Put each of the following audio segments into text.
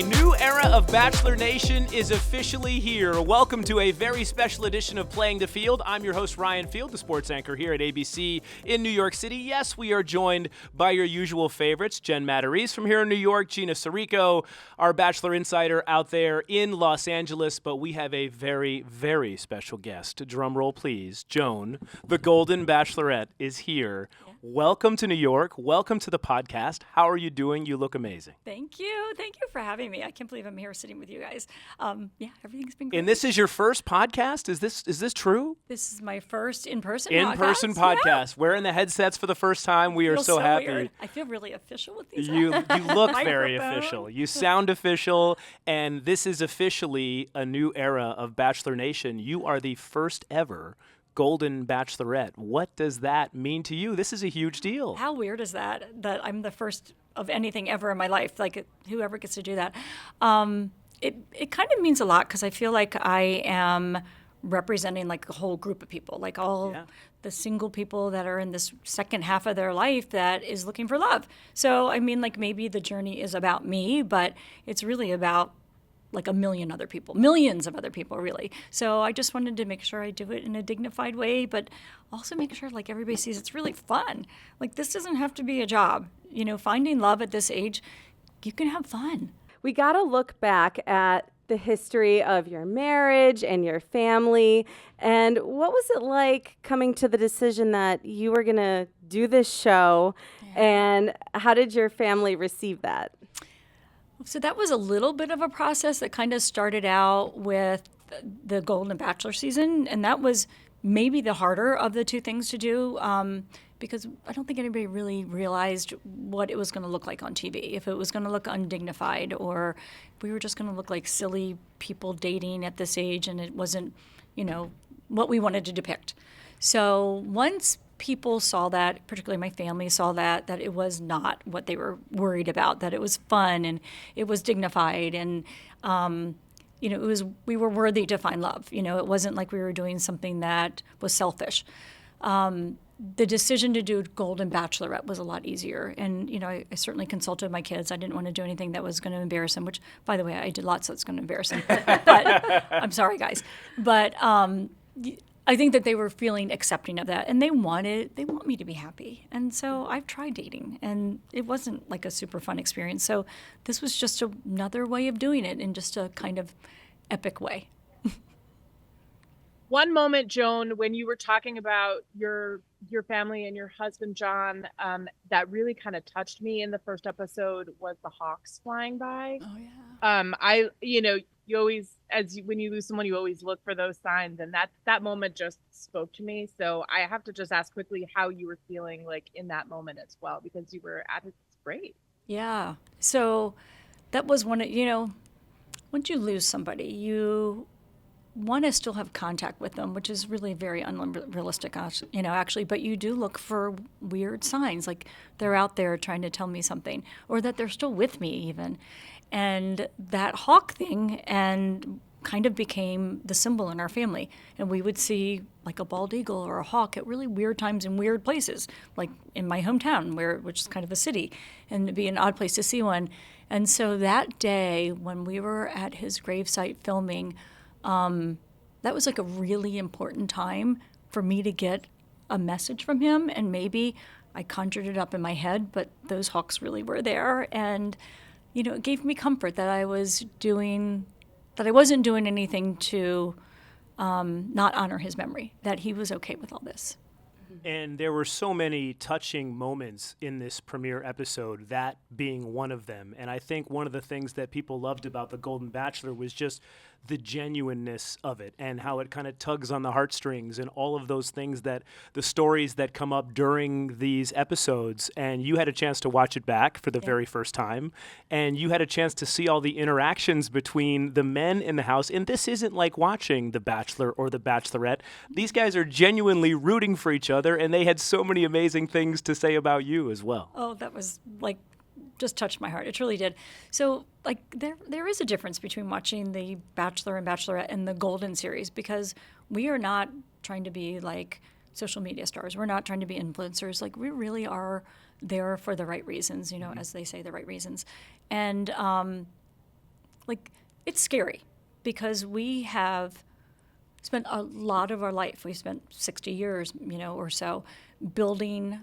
A new era of Bachelor Nation is officially here. Welcome to a very special edition of Playing the Field. I'm your host, Ryan Field, the sports anchor here at ABC in New York City. Yes, we are joined by your usual favorites, Jen Matarese from here in New York, Gina Sirico, our Bachelor insider out there in Los Angeles, but we have a very, very special guest. Drum roll, please. Joan, the Golden Bachelorette, is here. Welcome to New York. Welcome to the podcast. How are you doing? You look amazing. Thank you. Thank you for having me. I can't believe I'm here sitting with you guys. Everything's been great. And this is your first podcast? Is this true? This is my first in-person podcast. Yeah. Wearing the headsets for the first time. We are so happy. Weird. I feel really official with these. You look very official. You sound official. And this is officially a new era of Bachelor Nation. You are the first ever Golden Bachelorette. What does that mean to you? This is a huge deal. How weird is that I'm the first of anything ever in my life? Like, whoever gets to do that. It kind of means a lot because I feel like I am representing like a whole group of people, like all the single people that are in this second half of their life that is looking for love. So, I mean, like maybe the journey is about me, but it's really about like millions of other people, really. So I just wanted to make sure I do it in a dignified way, but also make sure like everybody sees it's really fun. Like this doesn't have to be a job. You know, finding love at this age, you can have fun. We got to look back at the history of your marriage and your family. And what was it like coming to the decision that you were going to do this show? Yeah. And how did your family receive that? So that was a little bit of a process that kind of started out with the Golden Bachelor season, and that was maybe the harder of the two things to do because I don't think anybody really realized what it was going to look like on TV, if it was going to look undignified or if we were just going to look like silly people dating at this age and it wasn't, what we wanted to depict. So once people saw that, particularly my family saw that it was not what they were worried about, that it was fun and it was dignified and, we were worthy to find love. It wasn't like we were doing something that was selfish. The decision to do Golden Bachelorette was a lot easier. And, I certainly consulted my kids. I didn't want to do anything that was going to embarrass them, which, by the way, I did lots that's going to embarrass them. But I'm sorry, guys. But I think that they were feeling accepting of that, and they want me to be happy. And so I've tried dating, and it wasn't like a super fun experience. So this was just another way of doing it in just a kind of epic way. One moment, Joan, when you were talking about your family and your husband, John, that really kind of touched me in the first episode was the hawks flying by. Oh, yeah. You always, when you lose someone, you always look for those signs. And that moment just spoke to me. So I have to just ask quickly how you were feeling like in that moment as well, because you were at his grave. Yeah. So that was once you lose somebody, you want to still have contact with them, which is really very unrealistic, actually. But you do look for weird signs, like they're out there trying to tell me something, or that they're still with me even. And that hawk thing and kind of became the symbol in our family. And we would see like a bald eagle or a hawk at really weird times in weird places, like in my hometown, which is kind of a city, and it'd be an odd place to see one. And so that day when we were at his gravesite filming, that was like a really important time for me to get a message from him. And maybe I conjured it up in my head, but those hawks really were there. And it gave me comfort that I wasn't doing anything to not honor his memory, that he was okay with all this. And there were so many touching moments in this premiere episode, that being one of them. And I think one of the things that people loved about The Golden Bachelor was just the genuineness of it and how it kind of tugs on the heartstrings and all of those things, that the stories that come up during these episodes. And you had a chance to watch it back for the very first time, and you had a chance to see all the interactions between the men in the house. And this isn't like watching The Bachelor or The Bachelorette. These guys are genuinely rooting for each other, and they had so many amazing things to say about you as well. Oh, that was like just touched my heart. It truly did. So like there is a difference between watching The Bachelor and Bachelorette and the Golden series, because we are not trying to be like social media stars. We're not trying to be influencers. Like we really are there for the right reasons, as they say, the right reasons. And it's scary because we have spent a lot of our life. We spent 60 years, or so, building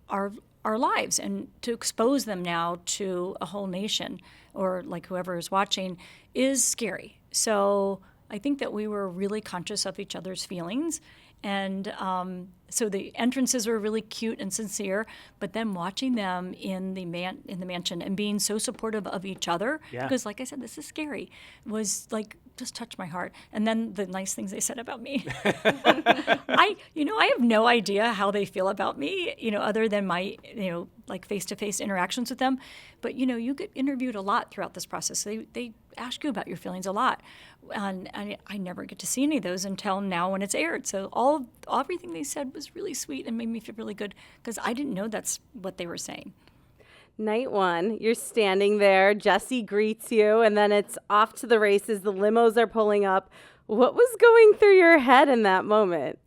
our lives, and to expose them now to a whole nation or like whoever is watching is scary. So I think that we were really conscious of each other's feelings. And so the entrances were really cute and sincere, but then watching them in the mansion and being so supportive of each other, because like I said, this is scary, was like just touched my heart. And then the nice things they said about me. I have no idea how they feel about me, other than my, like face-to-face interactions with them. But, you get interviewed a lot throughout this process. They ask you about your feelings a lot. And I never get to see any of those until now when it's aired. So everything they said was really sweet and made me feel really good because I didn't know that's what they were saying. Night one, you're standing there, Jesse greets you, and then it's off to the races. The limos are pulling up. What was going through your head in that moment?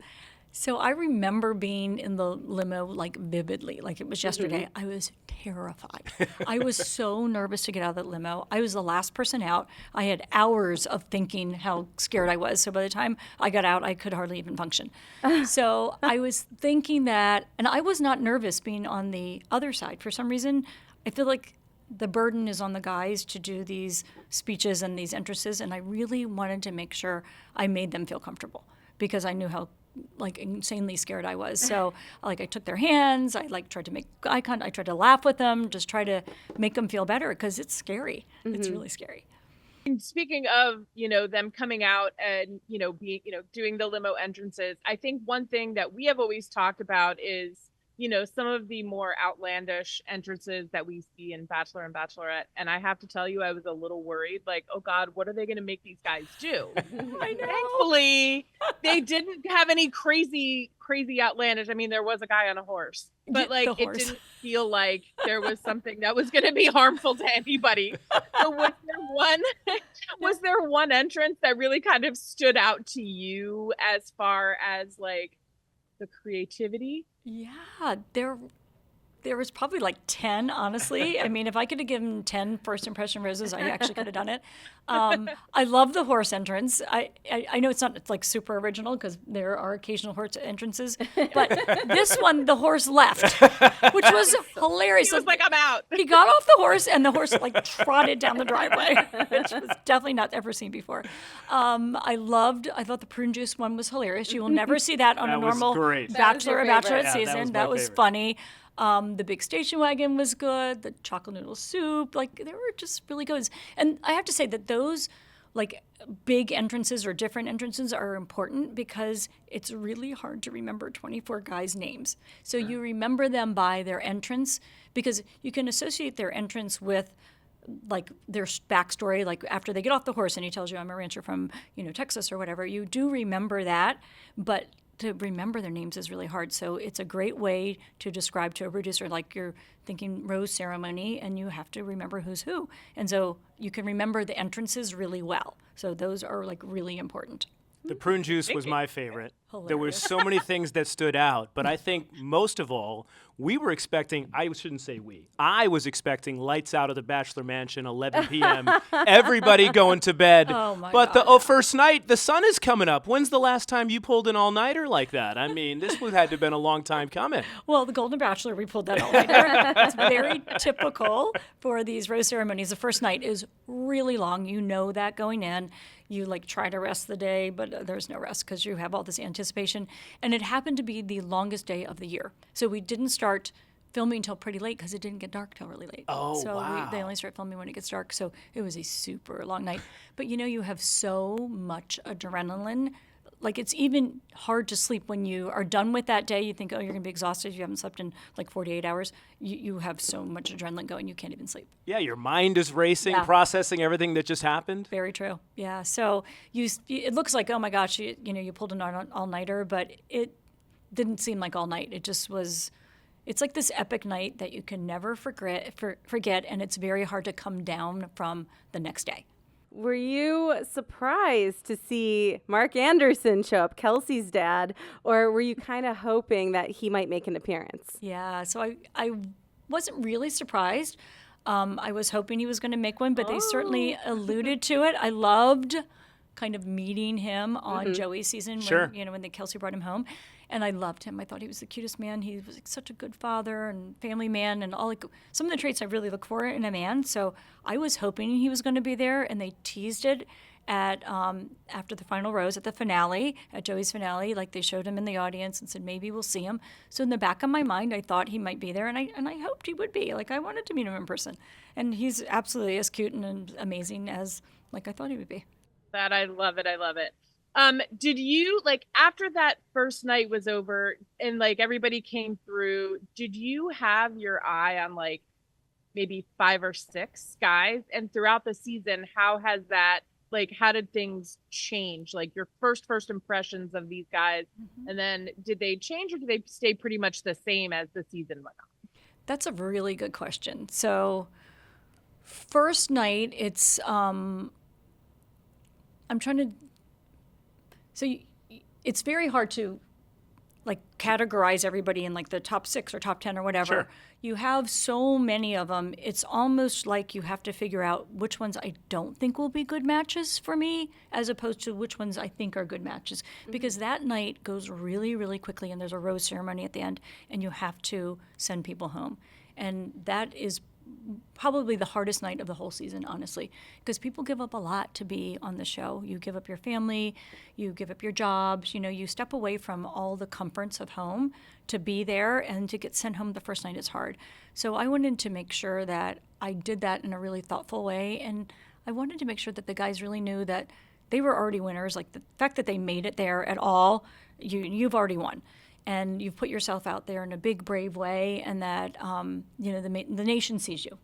So I remember being in the limo like vividly, like it was yesterday. I was terrified. I was so nervous to get out of that limo. I was the last person out. I had hours of thinking how scared I was. So by the time I got out, I could hardly even function. So I was thinking that, and I was not nervous being on the other side. For some reason, I feel like the burden is on the guys to do these speeches and these entrances, and I really wanted to make sure I made them feel comfortable because I knew how insanely scared I was. So I took their hands, I tried to make eye contact, I tried to laugh with them, just try to make them feel better because it's scary. It's really scary. And speaking of, them coming out and, doing the limo entrances, I think one thing that we have always talked about is, some of the more outlandish entrances that we see in Bachelor and Bachelorette. And I have to tell you, I was a little worried, oh God, what are they going to make these guys do? I know. Thankfully, they didn't have any crazy outlandish. I mean, there was a guy on a horse, but it didn't feel like there was something that was going to be harmful to anybody. So was there one entrance that really kind of stood out to you as far as the creativity? Yeah, there was probably 10, honestly. I mean, if I could have given 10 first impression roses, I actually could have done it. I love the horse entrance. I know it's not super original because there are occasional horse entrances, but this one, the horse left, which was hilarious. He was I'm out. He got off the horse and the horse trotted down the driveway, which was definitely not ever seen before. I thought the prune juice one was hilarious. You will never see that on a normal Bachelor or Bachelorette season. That was funny. The big station wagon was good. The chocolate noodle soup, they were just really good. And I have to say that those big entrances or different entrances are important because it's really hard to remember 24 guys' names. So you remember them by their entrance because you can associate their entrance with their backstory, after they get off the horse and he tells you I'm a rancher from, Texas or whatever. You do remember that, but to remember their names is really hard. So it's a great way to describe to a producer, you're thinking rose ceremony and you have to remember who's who. And so you can remember the entrances really well. So those are really important. The prune juice was my favorite. Hilarious. There were so many things that stood out, but I think most of all, we were expecting, I was expecting lights out of the Bachelor Mansion, 11 p.m., everybody going to bed. Oh my but God. the first night, the sun is coming up. When's the last time you pulled an all-nighter like that? I mean, this had to have been a long time coming. Well, the Golden Bachelor, we pulled that all nighter. It's very typical for these rose ceremonies. The first night is really long. You know that going in. You try to rest the day, but there's no rest because you have all this anticipation. And it happened to be the longest day of the year. So we didn't start filming until pretty late because it didn't get dark till really late. Oh, so wow. They only start filming when it gets dark. So it was a super long night. But you have so much adrenaline. It's even hard to sleep when you are done with that day. You think, oh, you're going to be exhausted. You haven't slept in 48 hours. You have so much adrenaline going, you can't even sleep. Yeah, your mind is racing, Yeah. processing everything that just happened. Very true. Yeah. So it looks like, oh my gosh, you pulled an all-nighter, but it didn't seem like all night. It just was. It's like this epic night that you can never forget, and it's very hard to come down from the next day. Were you surprised to see Mark Anderson show up, Kelsey's dad, or were you kind of hoping that he might make an appearance? Yeah, so I wasn't really surprised. I was hoping he was going to make one, but they certainly alluded to it. I loved kind of meeting him on Joey's season when Kelsey brought him home. And I loved him. I thought he was the cutest man. He was such a good father and family man and all some of the traits I really look for in a man. So I was hoping he was going to be there, and they teased it at after the final rose at the finale, at Joey's finale, like they showed him in the audience and said maybe we'll see him. So in the back of my mind, I thought he might be there, and I hoped he would be. Like I wanted to meet him in person, and he's absolutely as cute and amazing as like I thought he would be. That I love it. I love it. Did you after that first night was over and everybody came through, did you have your eye on maybe 5 or 6 guys? And throughout the season, how has that how did things change? Your first impressions of these guys, and then did they change or did they stay pretty much the same as the season went on? That's a really good question. So first night, it's I'm trying to. So it's very hard to categorize everybody in the top 6 or top 10 or whatever. Sure. You have so many of them. It's almost like you have to figure out which ones I don't think will be good matches for me, as opposed to which ones I think are good matches. Because that night goes really, really quickly, and there's a rose ceremony at the end, and you have to send people home. And that is probably the hardest night of the whole season, honestly, because people give up a lot to be on the show. You give up your family, you give up your jobs, you step away from all the comforts of home to be there, and to get sent home the first night is hard. So I wanted to make sure that I did that in a really thoughtful way, and I wanted to make sure that the guys really knew that they were already winners. The fact that they made it there at all, you've already won. And you've put yourself out there in a big, brave way, and that the nation sees you.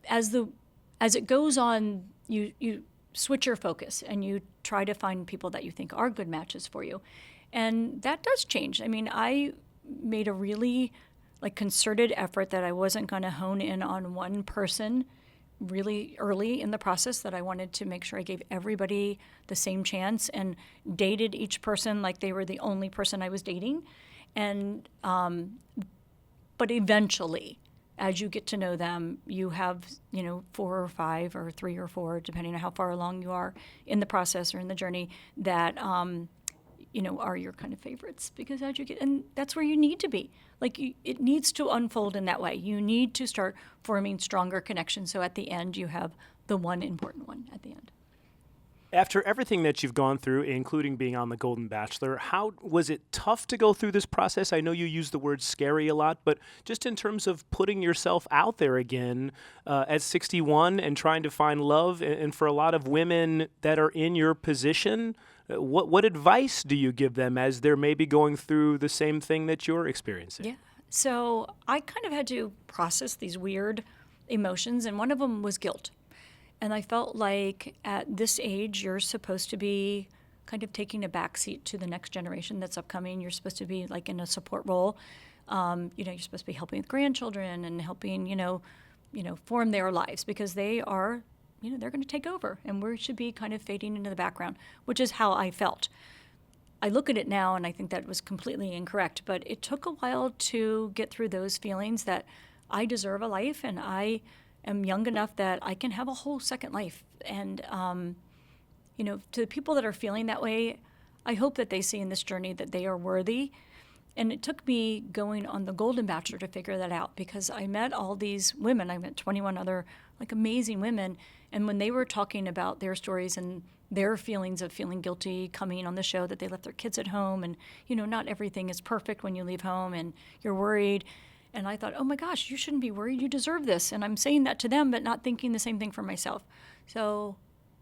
As it goes on, you switch your focus and you try to find people that you think are good matches for you, and that does change. I mean, I made a really concerted effort that I wasn't going to hone in on one person really early in the process, that I wanted to make sure I gave everybody the same chance and dated each person like they were the only person I was dating. And but eventually, as you get to know them, you have 4 or 5 or 3 or 4, depending on how far along you are in the process or in the journey, that are your kind of favorites. Because as you get, and that's where you need to be. It needs to unfold in that way. You need to start forming stronger connections. So at the end, you have the one important one at the end. After everything that you've gone through, including being on the Golden Bachelor, how was it tough to go through this process? I know you use the word scary a lot, but just in terms of putting yourself out there again at 61 and trying to find love, and for a lot of women that are in your position, what advice do you give them as they're maybe going through the same thing that you're experiencing? Yeah. So I kind of had to process these weird emotions, and one of them was guilt. And I felt like at this age, you're supposed to be kind of taking a backseat to the next generation that's upcoming. You're supposed to be in a support role. You're supposed to be helping with grandchildren and helping, form their lives, because they are, they're going to take over, and we should be kind of fading into the background, which is how I felt. I look at it now and I think that was completely incorrect, but it took a while to get through those feelings that I deserve a life, and I am young enough that I can have a whole second life. And, to the people that are feeling that way, I hope that they see in this journey that they are worthy. And it took me going on the Golden Bachelor to figure that out, because I met all these women. I met 21 other amazing women. And when they were talking about their stories and their feelings of feeling guilty coming on the show, that they left their kids at home, and, not everything is perfect when you leave home, and you're worried. And I thought, oh my gosh, you shouldn't be worried. You deserve this. And I'm saying that to them, but not thinking the same thing for myself. So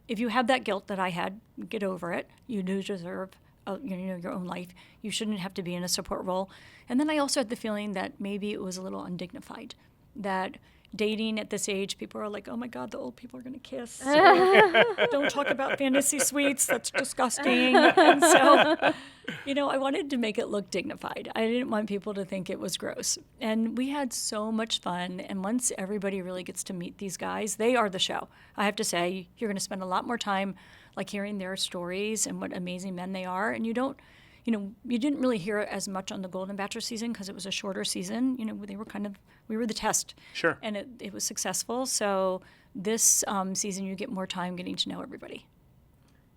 if you have that guilt that I had, get over it. You do deserve your own life. You shouldn't have to be in a support role. And then I also had the feeling that maybe it was a little undignified, that dating at this age, people are like, oh my God, the old people are going to kiss. Don't talk about fantasy suites. That's disgusting. And so, I wanted to make it look dignified. I didn't want people to think it was gross. And we had so much fun. And once everybody really gets to meet these guys, they are the show. I have to say, you're going to spend a lot more time hearing their stories and what amazing men they are. And you don't you didn't really hear it as much on the Golden Bachelor season because it was a shorter season. We were the test. Sure. And it was successful. So this season, you get more time getting to know everybody.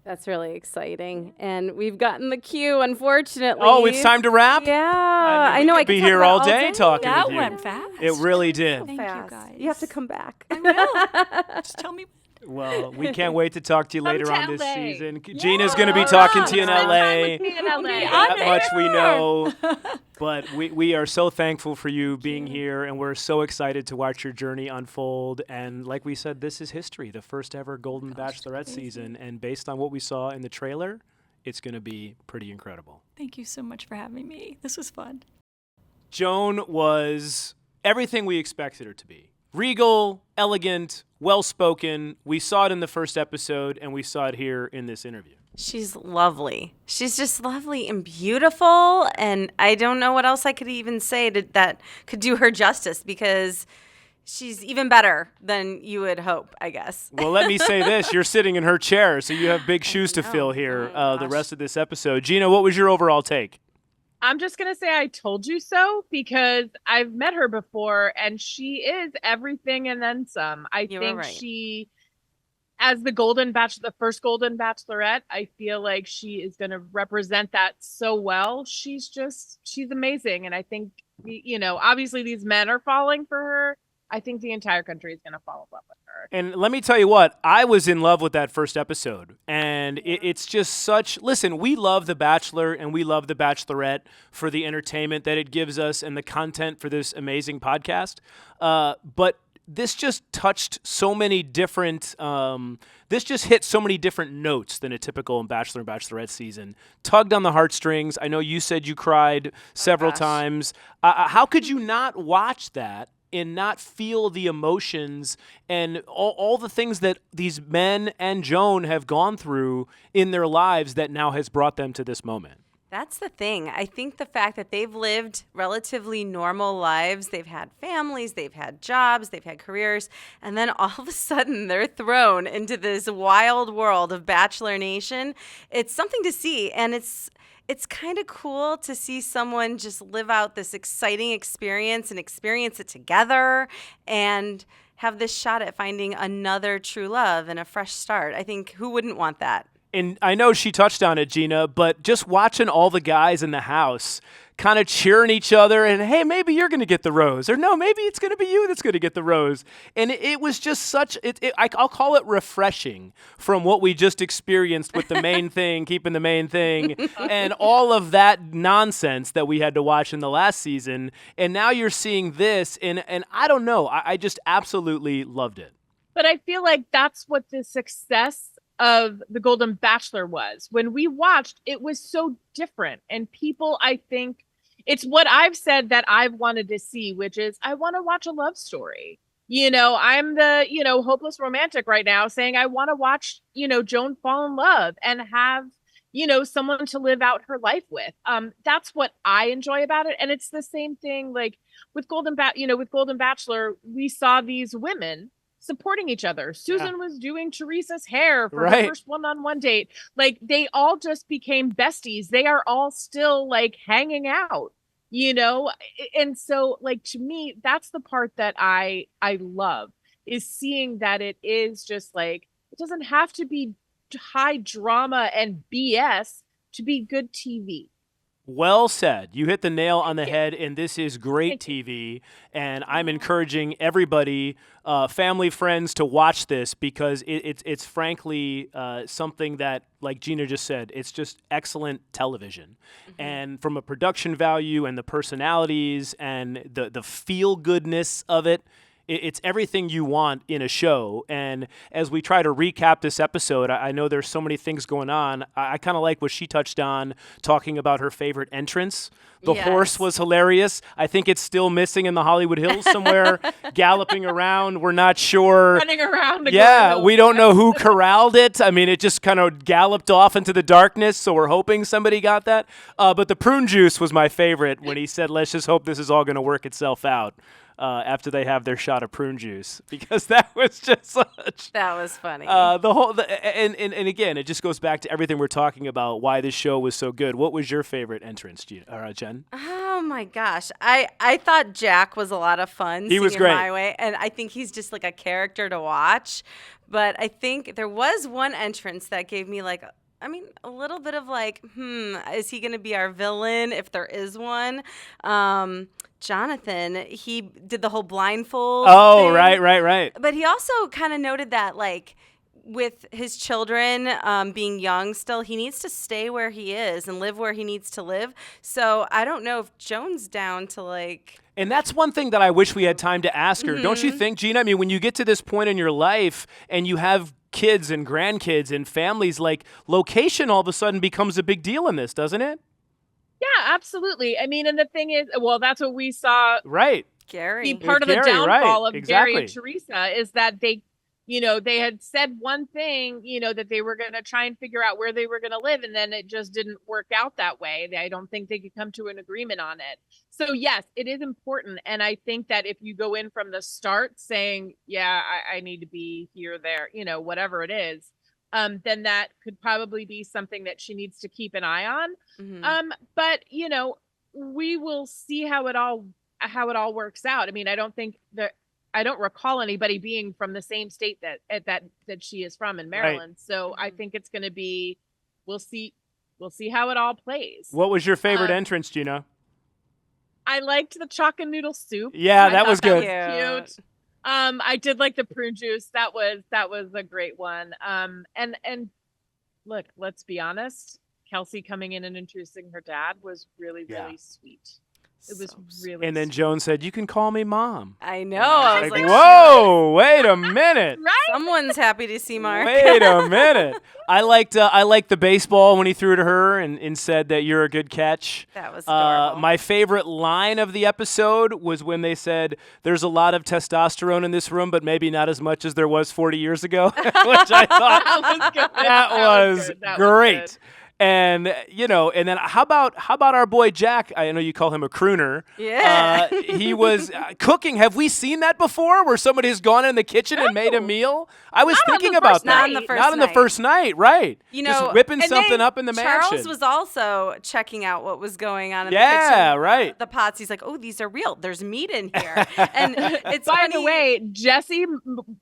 That's really exciting. And we've gotten the cue, unfortunately. Oh, it's time to wrap? Yeah. I I know. could I be could here talk all about day talking That with you. went fast. It really did. Thank Fast. you, guys. You have to come back. I will. Just tell me. Well, we can't wait to talk to you later to on this LA. season. Gina's going to be talking to you in Spend time LA. with me in LA. That much we know. But we are so thankful for you being here, and we're so excited to watch your journey unfold. And like we said, this is history, the first ever Golden Bachelorette season. And based on what we saw in the trailer, it's going to be pretty incredible. Thank you so much for having me. This was fun. Joan was everything we expected her to be. Regal, elegant, well-spoken. We saw it in the first episode, and we saw it here in this interview. She's lovely. She's just lovely and beautiful. And I don't know what else I could even say that could do her justice, because she's even better than you would hope, I guess. Well, let me say this. You're sitting in her chair, so you have big shoes to fill here the rest of this episode. Gina, what was your overall take? I'm just going to say I told you so, because I've met her before and she is everything and then some. I think she, as the first Golden Bachelorette, I feel like she is going to represent that so well. She's amazing. And I think, obviously these men are falling for her. I think the entire country is going to fall in love with her. And let me tell you what, I was in love with that first episode. And it's just listen, we love The Bachelor and we love The Bachelorette for the entertainment that it gives us and the content for this amazing podcast. But this just touched so many different, this just hit so many different notes than a typical Bachelor and Bachelorette season. Tugged on the heartstrings. I know you said you cried several times. How could you not watch that and not feel the emotions and all the things that these men and Joan have gone through in their lives that now has brought them to this moment? That's the thing. I think the fact that they've lived relatively normal lives, they've had families, they've had jobs, they've had careers, and then all of a sudden they're thrown into this wild world of Bachelor Nation. It's something to see, and it's kind of cool to see someone just live out this exciting experience and experience it together and have this shot at finding another true love and a fresh start. I think who wouldn't want that? And I know she touched on it, Gina, but just watching all the guys in the house kind of cheering each other and, hey, maybe you're going to get the rose. Or no, maybe it's going to be you that's going to get the rose. And it was just I'll call it refreshing from what we just experienced with the main thing, keeping the main thing, and all of that nonsense that we had to watch in the last season. And now you're seeing this, and I don't know. I just absolutely loved it. But I feel like that's what the success of the Golden Bachelor was. When we watched, it was so different. And people, I think, it's what I've said that I've wanted to see, which is I want to watch a love story. I'm the, hopeless romantic right now saying I want to watch, Joan fall in love and have, someone to live out her life with. That's what I enjoy about it. And it's the same thing like with Golden Bachelor, we saw these women supporting each other. Susan was doing Teresa's hair for her first one-on-one date. Like, they all just became besties. They are all still like hanging out, and so like, to me, that's the part that I love, is seeing that it is just like, it doesn't have to be high drama and BS to be good TV. Well said. You hit the nail on the head, and this is great TV, and I'm encouraging everybody, family, friends, to watch this, because it's frankly something that, like Gina just said, it's just excellent television. Mm-hmm. And from a production value and the personalities and the feel-goodness of it, it's everything you want in a show. And as we try to recap this episode, I know there's so many things going on. I kind of like what she touched on, talking about her favorite entrance. The horse was hilarious. I think it's still missing in the Hollywood Hills somewhere, galloping around. We're not sure. Running around. We don't know who corralled it. I mean, it just kind of galloped off into the darkness, so we're hoping somebody got that. But the prune juice was my favorite when he said, let's just hope this is all going to work itself out. after they have their shot of prune juice, because that was just such. That was funny. And again, it just goes back to everything we're talking about, why this show was so good. What was your favorite entrance, Jen? Oh my gosh. I thought Jack was a lot of fun. He was singing great. My Way, and I think he's just like a character to watch. But I think there was one entrance that gave me like, a little bit of like, is he going to be our villain if there is one? Jonathan, he did the whole blindfold thing. Right. But he also kind of noted that, like, with his children being young still, he needs to stay where he is and live where he needs to live. So I don't know if Joan's down to, like... And that's one thing that I wish we had time to ask her. Don't you think, Gina? I mean, when you get to this point in your life and you have kids and grandkids and families, like, location all of a sudden becomes a big deal in this, doesn't it? Yeah, absolutely. I mean, and the thing is, well, that's what we saw. Right. Gary. Be part of the Gary, downfall right. of Gary and Exactly. Teresa is that they had said one thing, that they were going to try and figure out where they were going to live. And then it just didn't work out that way. I don't think they could come to an agreement on it. So yes, it is important. And I think that if you go in from the start saying, yeah, I need to be here, there, whatever it is, then that could probably be something that she needs to keep an eye on. Mm-hmm. But we will see how it all works out. I mean, I don't recall anybody being from the same state that she is from in Maryland. Right. So I think it's going to be, we'll see how it all plays. What was your favorite entrance, Gina? I liked the chalk and noodle soup. Yeah, that was good. That was cute. I did like the prune juice. That was a great one. And look, let's be honest. Kelsey coming in and introducing her dad was really, really sweet. It was really And then sweet. Joan said, "You can call me Mom." I know. I was like, whoa, wait a minute. Right? Someone's happy to see Mark. Wait a minute. I liked the baseball when he threw to her and said that you're a good catch. That was adorable. My favorite line of the episode was when they said, "There's a lot of testosterone in this room, but maybe not as much as there was 40 years ago," which I thought that was great. And and then how about our boy Jack? I know you call him a crooner. Yeah. He was cooking. Have we seen that before, where somebody has gone in the kitchen and made a meal? I was thinking about that. Not on the first night, right? Just whipping something up in the mansion. Charles was also checking out what was going on in the kitchen. Yeah, right. The pots. He's like, "Oh, these are real. There's meat in here." And it's by the way, Jesse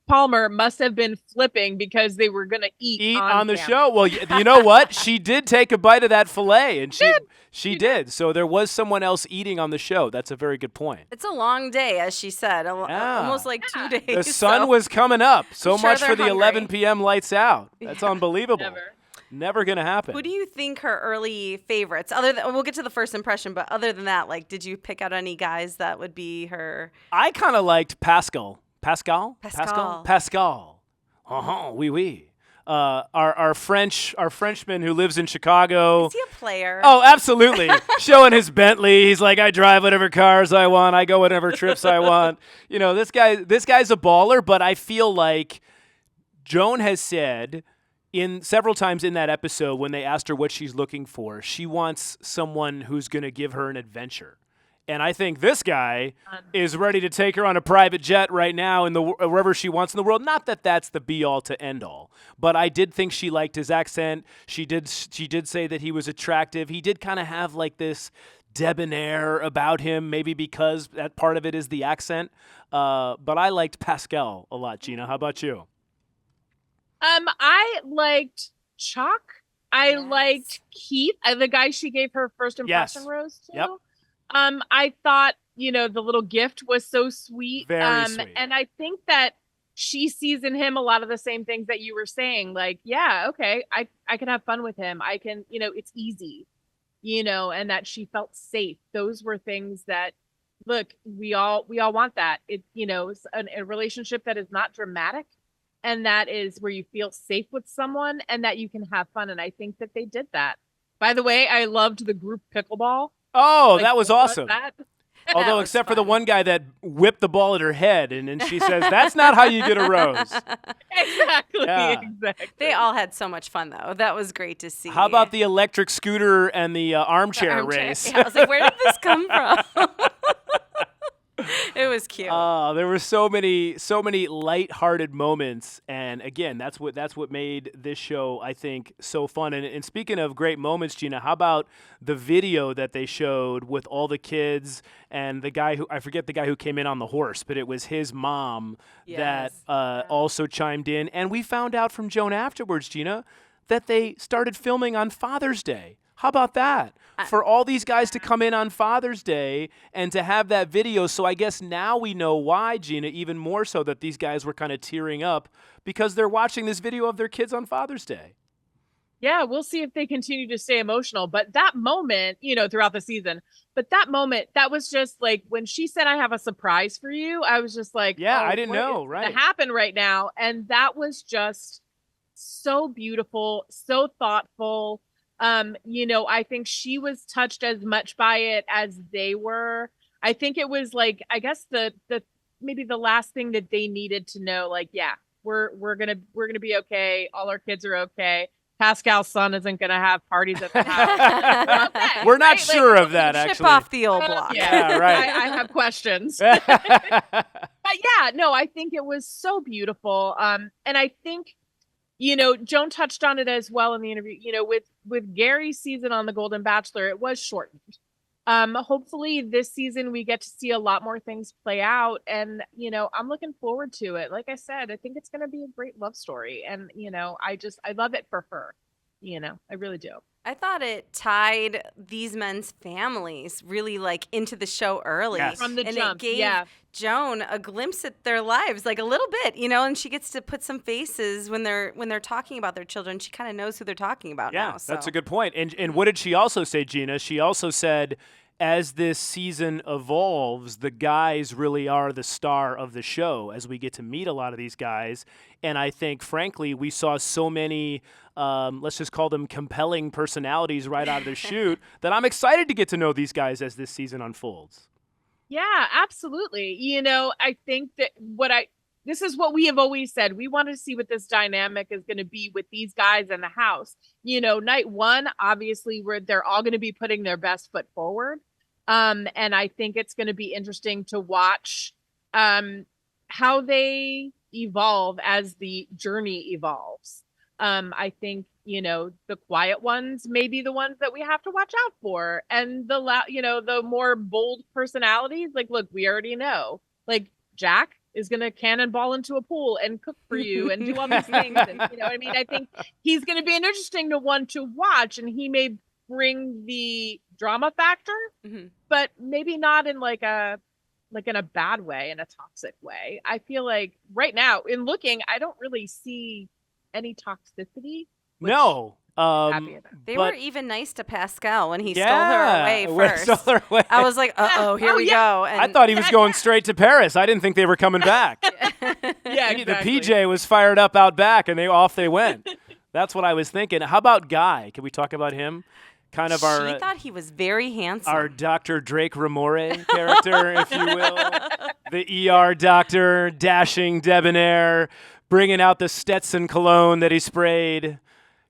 Palmer must have been flipping because they were going to eat on the show. Well, you know what? She did take a bite of that filet, and she did. So there was someone else eating on the show. That's a very good point. It's a long day, as she said, almost like 2 days. The sun was coming up. So much for the hungry. 11 p.m. lights out. That's unbelievable. Never gonna happen. Who do you think her early favorites? We'll get to the first impression, but other than that, like, did you pick out any guys that would be her? I kind of liked Pascal. Pascal. Oui, oui. Our Frenchman who lives in Chicago. Is he a player? Oh, absolutely. Showing his Bentley. He's like, I drive whatever cars I want. I go whatever trips I want. This guy's a baller, but I feel like Joan has said several times in that episode when they asked her what she's looking for, she wants someone who's going to give her an adventure. And I think this guy is ready to take her on a private jet right now wherever she wants in the world. Not that that's the be-all to end-all, but I did think she liked his accent. She did say that he was attractive. He did kind of have like this debonair about him, maybe because that part of it is the accent. But I liked Pascal a lot, Gina. How about you? I liked Chuck. I liked Keith, the guy she gave her first impression rose to. Yep. I thought, the little gift was so sweet. Very sweet. And I think that she sees in him a lot of the same things that you were saying. Like, yeah, okay, I can have fun with him. I can, it's easy, and that she felt safe. Those were things that, look, we all want that. It, a relationship that is not dramatic, and that is where you feel safe with someone and that you can have fun. And I think that they did that. By the way, I loved the group pickleball. Oh, that was awesome. Although, was except for the one guy that whipped the ball at her head, and then she says, "That's not how you get a rose." Exactly. Yeah. Exactly. They all had so much fun, though. That was great to see. How about the electric scooter and the armchair race? Yeah, I was like, where did this come from? It was cute. There were so many lighthearted moments, and again, that's what made this show, I think, so fun. And speaking of great moments, Gina, how about the video that they showed with all the kids and the guy I forget the guy who came in on the horse, but it was his mom that also chimed in, and we found out from Joan afterwards, Gina, that they started filming on Father's Day. How about that? For all these guys to come in on Father's Day and to have that video. So I guess now we know why, Gina, even more so that these guys were kind of tearing up because they're watching this video of their kids on Father's Day. Yeah, we'll see if they continue to stay emotional. But that moment, throughout the season, that was just like when she said, "I have a surprise for you," I was just like, yeah, oh, I didn't know, what is right? gonna happen right now. And that was just so beautiful, so thoughtful. I think she was touched as much by it as they were. I think it was like, I guess the maybe the last thing that they needed to know, like, yeah, we're gonna be okay. All our kids are okay. Pascal's son isn't gonna have parties at the house. We're okay, we're not right? sure of that, Chip actually. off the old block. Yeah, right. I have questions. But yeah, no, I think it was so beautiful. And I think, Joan touched on it as well in the interview, with Gary's season on the Golden Bachelor, it was shortened. Hopefully this season we get to see a lot more things play out. And, I'm looking forward to it. Like I said, I think it's going to be a great love story. And, I love it for her. I really do. I thought it tied these men's families really into the show early. Yes. From the and jump, it gave Joan a glimpse at their lives, like a little bit, and she gets to put some faces when they're talking about their children. She kind of knows who they're talking about now. So. That's a good point. And what did she also say, Gina? She also said, as this season evolves, the guys really are the star of the show as we get to meet a lot of these guys. And I think, frankly, we saw so many, let's just call them compelling personalities right out of the chute that I'm excited to get to know these guys as this season unfolds. Yeah, absolutely. I think that this is what we have always said. We want to see what this dynamic is going to be with these guys in the house. Night one, obviously, they're all going to be putting their best foot forward. And I think it's going to be interesting to watch how they evolve as the journey evolves. I think, the quiet ones may be the ones that we have to watch out for. And the more bold personalities, like, look, we already know, like Jack is going to cannonball into a pool and cook for you and do all these things. And, I think he's going to be an interesting one to watch, and he may bring the drama factor, but maybe not in in a bad way, in a toxic way. I feel like right now in looking, I don't really see any toxicity. No. They were even nice to Pascal when he stole her away first. Stole her away. I was like, here we go. And I thought he was going straight to Paris. I didn't think they were coming back. Yeah, exactly. The PJ was fired up out back, and off they went. That's what I was thinking. How about Guy? Can we talk about him? Kind of our. She thought he was very handsome. Our Dr. Drake Ramore character, if you will. The ER doctor, dashing, debonair, bringing out the Stetson cologne that he sprayed.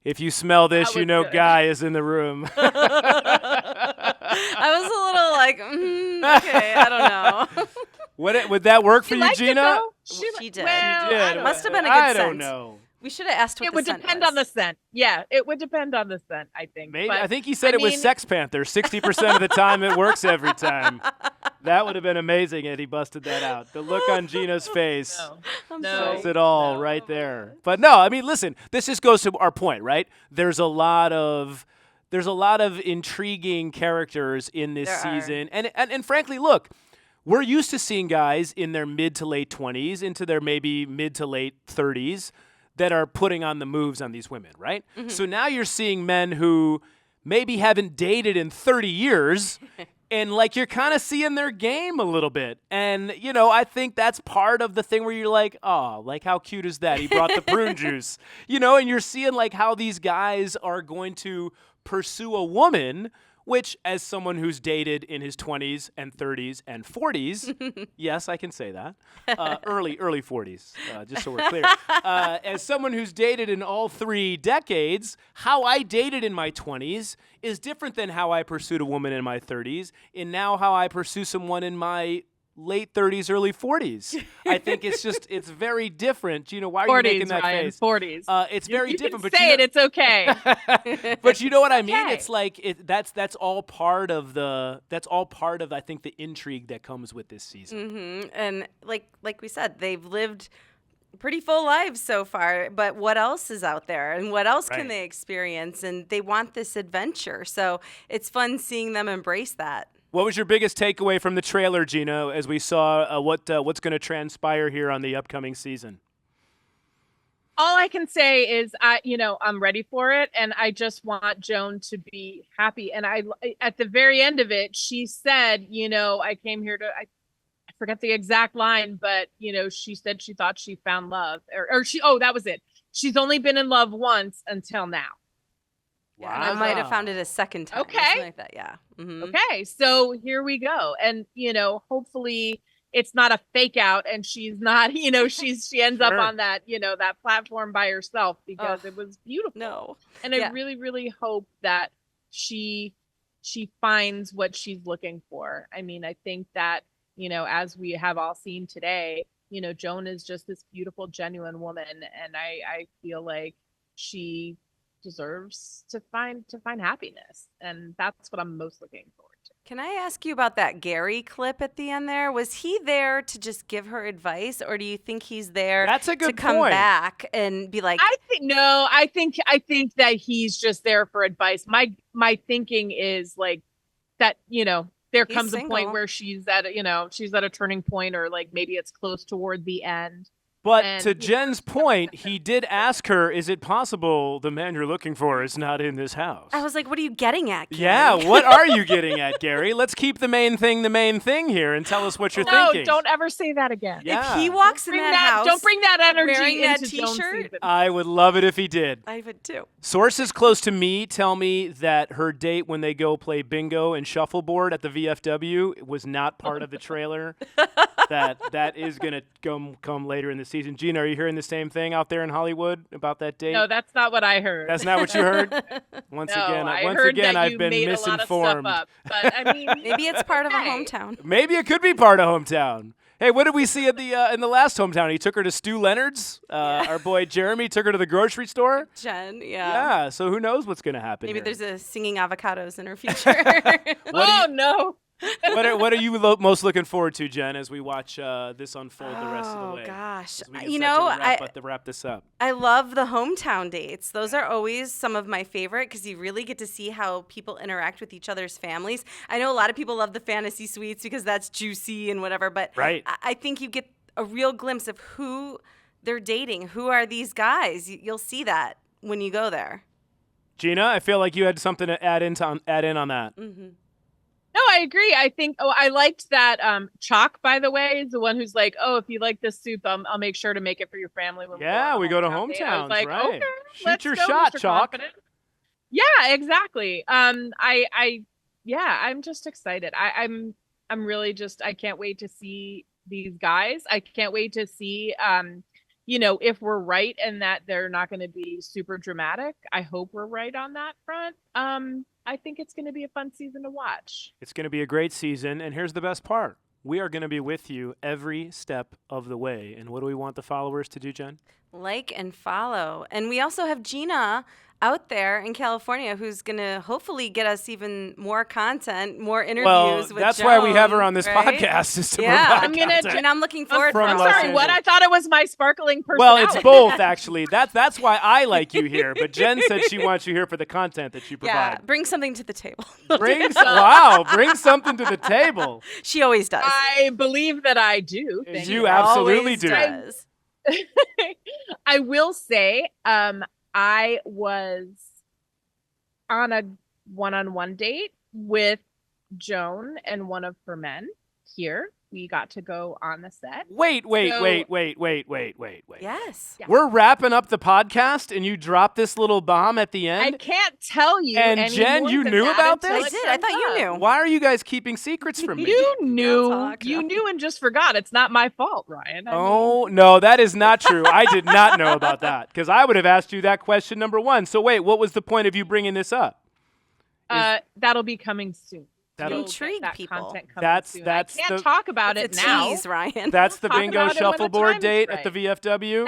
If you smell this, you know good. Guy is in the room. I was a little like, okay, I don't know. Would that work for you, Gina? She did. Well, she did. It must have been a good scent. I don't know. We should have asked what it would depend on the scent. Yeah, it would depend on the scent, I think. Maybe, I think he said it was Sex Panther. 60% of the time it works every time. That would have been amazing if he busted that out. The look on Gina's face says it all right there. But no, I mean, listen, this just goes to our point, right? There's a lot of intriguing characters in this season. And frankly, look, we're used to seeing guys in their mid to late 20s into their maybe mid to late 30s that are putting on the moves on these women, right? Mm-hmm. So now you're seeing men who maybe haven't dated in 30 years and you're kind of seeing their game a little bit. And, I think that's part of the thing where you're like, oh, how cute is that? He brought the prune juice, and you're seeing how these guys are going to pursue a woman, which as someone who's dated in his 20s and 30s and 40s, yes, I can say that, early 40s, just so we're clear. As someone who's dated in all 3 decades, how I dated in my 20s is different than how I pursued a woman in my 30s, and now how I pursue someone in my late 30s, early 40s. I think it's very different. Gina, why are you 40s, making that Ryan, face? 40s. It's very You different. can But say it. It's okay. but you know what I mean? okay. It's like that's all part of I think the intrigue that comes with this season. Mm-hmm. And like we said, they've lived pretty full lives so far, but what else is out there and what else can Right. they experience? And they want this adventure. So it's fun seeing them embrace that. What was your biggest takeaway from the trailer, Gina, as we saw what's going to transpire here on the upcoming season? All I can say is I'm ready for it, and I just want Joan to be happy. And at the very end of it, she said, I came here to, I forget the exact line, but she said she thought she found love, that was it. She's only been in love once until now. Yeah, and I might have found it a second time. Okay. Or something like that. Yeah. Mm-hmm. Okay, so here we go. And hopefully it's not a fake out and she's not, she ends up Sure. on that, that platform by herself, because it was beautiful. No. And I really, really hope that she finds what she's looking for. I mean, I think that, as we have all seen today, Joan is just this beautiful, genuine woman. And I feel like she deserves to find happiness. And that's what I'm most looking forward to. Can I ask you about that Gary clip at the end there? Was he there to just give her advice, or do you think he's there That's a good to come point. back and be like, I think that he's just there for advice. My thinking is like that, there He's comes a point single. where she's at a turning point, or like maybe it's close toward the end. But And, to Jen's point, he did ask her, is it possible the man you're looking for is not in this house? I was like, what are you getting at, Gary? Yeah, what are you getting at, Gary? Let's keep the main thing here and tell us what you're No, thinking. don't ever say that again. Yeah. If he walks in Bring that that, house, don't bring that energy wearing that into Joan's t-shirt? season. I would love it if he did. I would too. Sources close to me tell me that her date when they go play bingo and shuffleboard at the VFW was not part of the trailer. that is going to come later in the season. Gina, are you hearing the same thing out there in Hollywood about that date? No, that's not what I heard. That's not what you heard? Once No, again, I heard that I've you been made misinformed. A lot of stuff up, but I mean, Maybe it's part of a Hey. hometown. Maybe it could be part of hometown. Hey, what did we see at in the last hometown? He took her to Stu Leonard's. Our boy Jeremy took her to the grocery store. Jen, Yeah, so who knows what's going to happen Maybe here. there's a singing avocados in her future. no. What are you most looking forward to, Jen, as we watch this unfold the rest of the way? Oh gosh, As we get set to wrap this up. I love the hometown dates. Those are always some of my favorite because you really get to see how people interact with each other's families. I know a lot of people love the fantasy suites because that's juicy and whatever, but Right. I think you get a real glimpse of who they're dating. Who are these guys? You'll see that when you go there. Gina, I feel like you had something to add in on that. Mm-hmm. No, I agree. I think. Oh, I liked that. Chalk, by the way, is the one who's like, "Oh, if you like this soup, I'll make sure to make it for your family." When Yeah, we go to date." I hometowns, was like, right? Okay, Shoot let's your go, shot, Mr. Chalk. Confident. Yeah, exactly. I'm just excited. I'm really just. I can't wait to see these guys. I can't wait to see. If we're right and that they're not going to be super dramatic. I hope we're right on that front. I think it's going to be a fun season to watch. It's going to be a great season, and here's the best part. We are going to be with you every step of the way. And what do we want the followers to do, Jen? Like and follow. And we also have Gina out there in California who's going to hopefully get us even more content, more interviews Well, with that's Joan, why we have her on this right? podcast, is to Yeah, provide I'm gonna- content. Gina, I'm looking forward From to I'm Los sorry, what? Angeles. I thought it was my sparkling Well, personality. it's both, actually. That's why I like you here. But Jen said she wants you here for the content that you Yeah, provide. bring something to the table. Bring something to the table. She always does. I believe that I do. Thank You you. absolutely Always do. does. I will say, I was on a one-on-one date with Joan and one of her men here. We got to go on the set. Wait. So- Yes. Yeah. We're wrapping up the podcast, and you drop this little bomb at the I end? can't tell you. And any Jen, more you than knew that about until this? I it did. I thought comes you up. knew. Why are you guys keeping secrets from me? You knew. talk, You no. knew and just forgot. It's not my fault, Ryan. I mean, Oh, no, that is not true. I did not know about that because I would have asked you that question number one. So wait, what was the point of you bringing this up? that'll be coming soon. That'll you'll get intrigue that people. content coming That's- soon. that's I can't the- talk about It's it a now. tease, Ryan. That's the Talk bingo about it when the shuffleboard time is date at the right. VFW.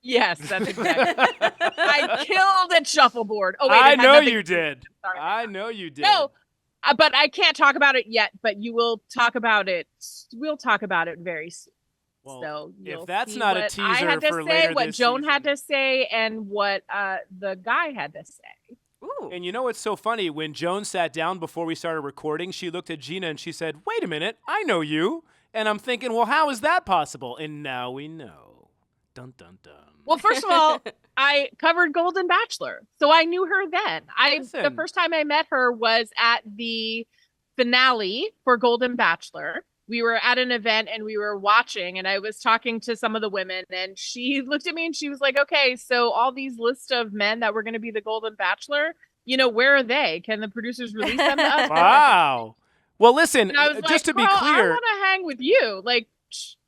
Yes, that's exactly. I killed at shuffleboard. Oh wait, I it had know nothing you to do with it. did. Sorry. I know you did. No, but I can't talk about it yet. But you will talk about it. We'll talk about it very soon. Well, So you'll if that's see not a what I teaser had to for say, later what this Joan had season. to say, and what the guy had to say. Ooh. And you know what's so funny? When Joan sat down before we started recording, she looked at Gina and she said, "Wait a minute, I know you." And I'm thinking, well, how is that possible? And now we know. Dun dun dun. Well, first of all, I covered Golden Bachelor, so I knew her then. The Listen. first time I met her was at the finale for Golden Bachelor. We were at an event and we were watching, and I was talking to some of the women, and she looked at me and she was like, "Okay, so all these list of men that were going to be the Golden Bachelor, where are they? Can the producers release them to us?" Wow. Well, listen, And I was just like, to be "Girl, I clear, want to hang with you." Like,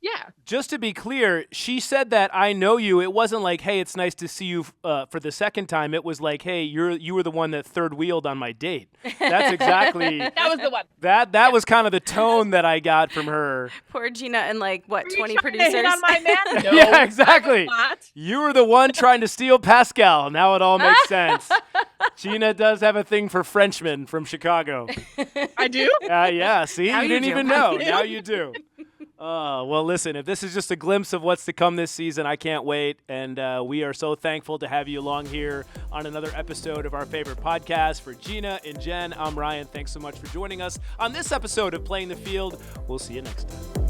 yeah. just to be clear, she said that I know you. It wasn't like, hey, it's nice to see you for the second time. It was like, hey, you were the one that third wheeled on my date. That's exactly That was the one. that was kind of the tone that I got from her. Poor Gina and like what, Were you 20 trying to hit producers? on my man? No, Yeah, I exactly. was not. You were the one trying to steal Pascal. Now it all makes sense. Gina does have a thing for Frenchmen from Chicago. I do. Yeah, see? Now you you didn't do. even know. Now you do. Well, listen, if this is just a glimpse of what's to come this season, I can't wait. And we are so thankful to have you along here on another episode of our favorite podcast. For Gina and Jen, I'm Ryan. Thanks so much for joining us on this episode of Playing the Field. We'll see you next time.